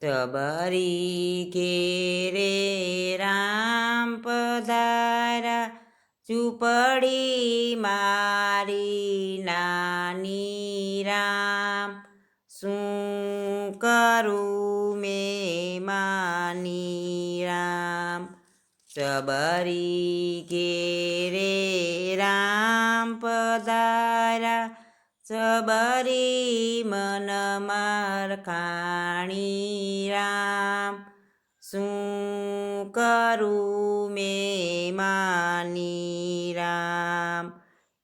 તબરી ઘેરે રામ પધારા, ઝૂંપડી મારી નાની રામ. શું કરું મેં માની રામ. સબરી ઘેરે રામ પધારા, સબરી મન મારખાણી રામ. શું કરું મેં માની રામ.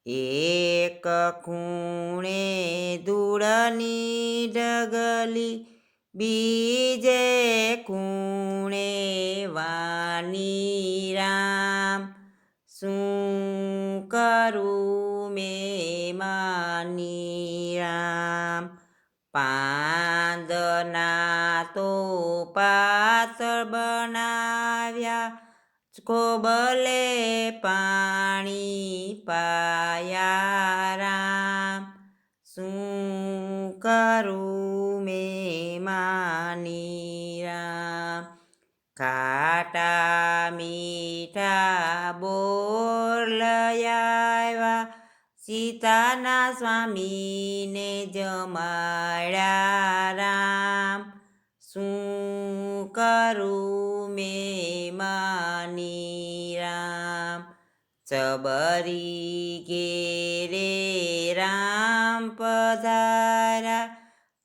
એક ખૂણે ધૂળની ઢગલી, બીજે ખૂણે વાની રામ. શું કરું મેં માની રામ. પાંદના તો પાતળ બનાવ્યા, ખોબલે પાણી પાયા રામ. શું કરું મેં માની રામ. ખાટા મીઠા બોર લઈ આવ્યા, સીતાના સ્વામીને જમાડ્યા રામ. શું કરું મેં માની રામ. સબરી ઘેરે રામ પધારા,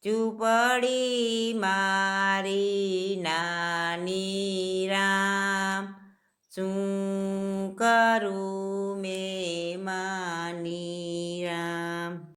ઝૂંપડી મારી નાની